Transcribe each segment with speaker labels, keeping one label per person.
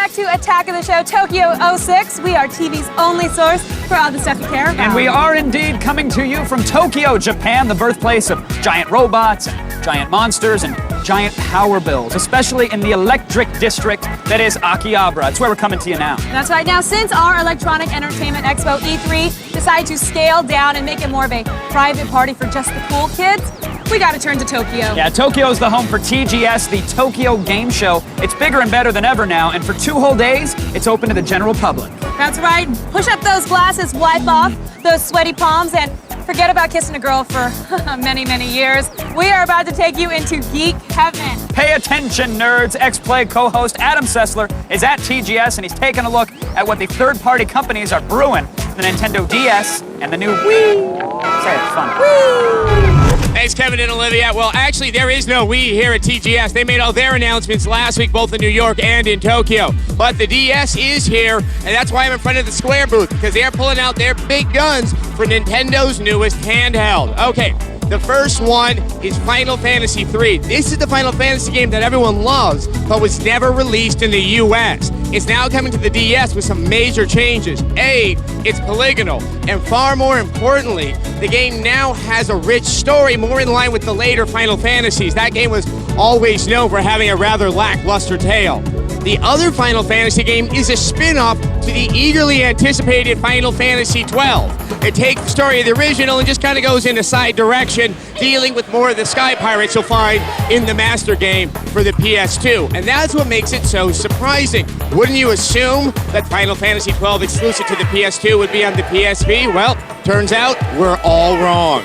Speaker 1: back to Attack of the Show Tokyo 06. We are TV's only source for all the stuff you care about.
Speaker 2: And we are indeed coming to you from Tokyo, Japan, the birthplace of giant robots, and giant monsters, and giant power bills, especially in the electric district that is Akihabara. It's where we're coming to you now.
Speaker 1: That's right. Now, since our Electronic Entertainment Expo E3 decided to scale down and make it more of a private party for just the cool kids, we got to turn to Tokyo.
Speaker 2: Yeah, Tokyo is the home for TGS, the Tokyo Game Show. It's bigger and better than ever now, and for 2 whole days, it's open to the general public.
Speaker 1: That's right. Push up those glasses, wipe off those sweaty palms, and forget about kissing a girl for many, many years. We are about to take you into geek heaven.
Speaker 2: Pay attention, nerds. X-Play co-host Adam Sessler is at TGS, and he's taking a look at what the third-party companies are brewing, the Nintendo DS and the new Wii. Say it, fun.
Speaker 1: Whee!
Speaker 3: Thanks, Kevin and Olivia. Well, actually, there is no Wii here at TGS. They made all their announcements last week, both in New York and in Tokyo. But the DS is here, and that's why I'm in front of the Square booth, because they're pulling out their big guns for Nintendo's newest handheld. Okay, the first one is Final Fantasy III. This is the Final Fantasy game that everyone loves, but was never released in the US. It's now coming to the DS with some major changes. A, it's polygonal, and far more importantly, the game now has a rich story more in line with the later Final Fantasies. That game was always known for having a rather lackluster tale. The other Final Fantasy game is a spin-off to the eagerly anticipated Final Fantasy XII. It takes the story of the original and just kind of goes in a side direction, dealing with more of the Sky Pirates you'll find in the master game for the PS2. And that's what makes it so surprising. Wouldn't you assume that Final Fantasy XII exclusive to the PS2 would be on the PSP? Well, turns out we're all wrong.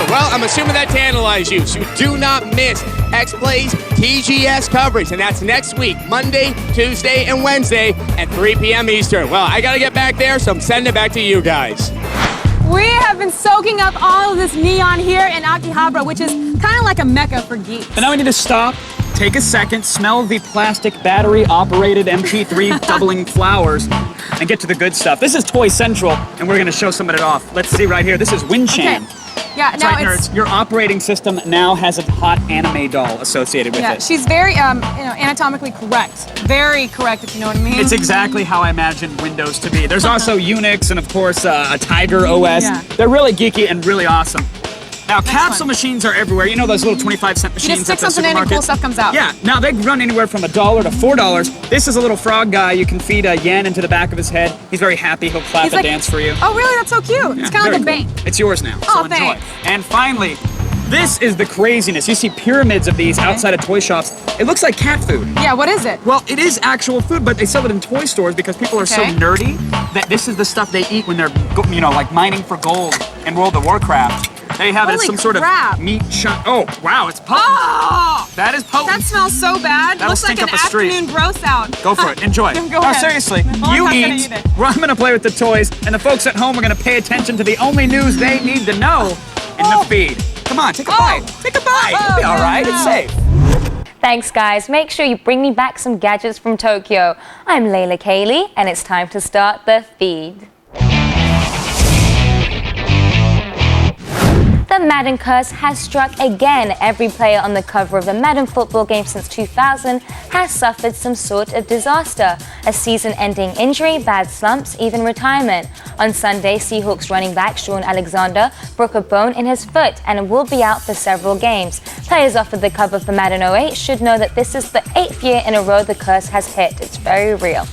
Speaker 3: Well, I'm assuming that tantalized you, so do not miss X-Play's TGS coverage, and that's next week, Monday, Tuesday, and Wednesday at 3 p.m. Eastern. Well, I gotta get back there, so I'm sending it back to you guys.
Speaker 1: We have been soaking up all of this neon here in Akihabara, which is kind of like a mecca for geeks.
Speaker 2: But now we need to stop, take a second, smell the plastic battery-operated MP3 doubling flowers, and get to the good stuff. This is Toy Central, and we're gonna show some of it off. Let's see right here. This is Winchan.
Speaker 1: Okay. Yeah,
Speaker 2: That's
Speaker 1: now
Speaker 2: right, nerds. Your operating system now has a hot anime doll associated with it.
Speaker 1: She's very, anatomically correct. Very correct, if you know what I mean.
Speaker 2: It's exactly how I imagined Windows to be. There's also Unix and, of course, a Tiger OS.
Speaker 1: Yeah.
Speaker 2: They're really geeky and really awesome. Now, capsule machines are everywhere. You know those little 25-cent machines
Speaker 1: you just stick
Speaker 2: at the
Speaker 1: something in and cool stuff comes out.
Speaker 2: Yeah. Now, they run anywhere from $1 to $4. This is a little frog guy. You can feed a yen into the back of his head. He's very happy. He'll clap and dance for you.
Speaker 1: Oh, really? That's so cute.
Speaker 2: Yeah,
Speaker 1: it's kind of like a
Speaker 2: very
Speaker 1: bank.
Speaker 2: cool. It's yours now,
Speaker 1: Oh,
Speaker 2: so enjoy.
Speaker 1: thanks.
Speaker 2: And finally, this is the craziness. You see pyramids of these outside of toy shops. It looks like cat food.
Speaker 1: Yeah, what is it?
Speaker 2: Well, it is actual food, but they sell it in toy stores because people are so nerdy that this is the stuff they eat when they're, like mining for gold in World of Warcraft. There you have it. It's some sort of meat chunk. Oh, wow, it's potent.
Speaker 1: Oh!
Speaker 2: That is potent.
Speaker 1: That smells so bad.
Speaker 2: That'll
Speaker 1: Looks like
Speaker 2: stink
Speaker 1: an
Speaker 2: up a street.
Speaker 1: afternoon gross out.
Speaker 2: Go for it. Enjoy.
Speaker 1: Go
Speaker 2: No,
Speaker 1: ahead.
Speaker 2: seriously.
Speaker 1: I'm
Speaker 2: You
Speaker 1: not gonna
Speaker 2: eat.
Speaker 1: eat it.
Speaker 2: I'm going to play with the toys, and the folks at home are going to pay attention to the only news they need to know in the feed. Come on, take a bite. Take a bite. It'll be all right. It's safe.
Speaker 4: Thanks, guys. Make sure you bring me back some gadgets from Tokyo. I'm Layla Kaylee, and it's time to start the feed. The Madden curse has struck again. Every player on the cover of a Madden football game since 2000 has suffered some sort of disaster. A season-ending injury, bad slumps, even retirement. On Sunday, Seahawks running back Shaun Alexander broke a bone in his foot and will be out for several games. Players offered the cover for Madden 08 should know that this is the 8th year in a row the curse has hit. It's very real.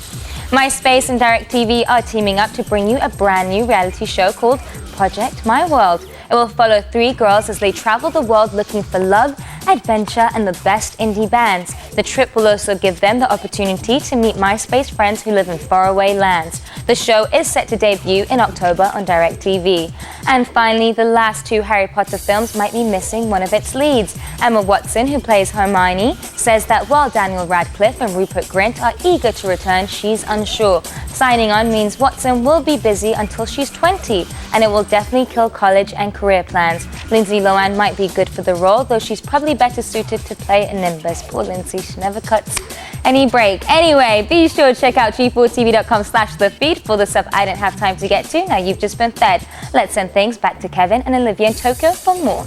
Speaker 4: MySpace and DirecTV are teaming up to bring you a brand new reality show called Project My World. It will follow 3 girls as they travel the world looking for love, adventure, and the best indie bands. The trip will also give them the opportunity to meet MySpace friends who live in faraway lands. The show is set to debut in October on DirecTV. And finally, the last 2 Harry Potter films might be missing one of its leads. Emma Watson, who plays Hermione, says that while Daniel Radcliffe and Rupert Grint are eager to return, she's unsure. Signing on means Watson will be busy until she's 20, and it will definitely kill college and career plans. Lindsay Lohan might be good for the role, though she's probably better suited to play a Nimbus. Poor Lindsay, she never cuts any break. Anyway, be sure to check out g4tv.com/thefeed for the stuff I didn't have time to get to. Now you've just been fed. Let's send things back to Kevin and Olivia in Tokyo for more.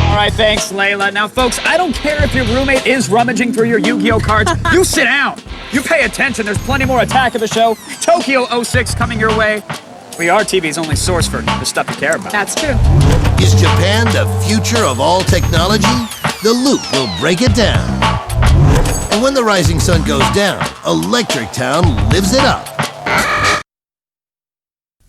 Speaker 2: All right, thanks, Layla. Now, folks, I don't care if your roommate is rummaging through your Yu-Gi-Oh cards. You sit down. You pay attention. There's plenty more Attack of the Show. Tokyo 06 coming your way. We are TV's only source for the stuff you care about.
Speaker 1: That's true.
Speaker 5: Is Japan the future of all technology? The Loop will break it down. And when the rising sun goes down, Electric Town lives it up.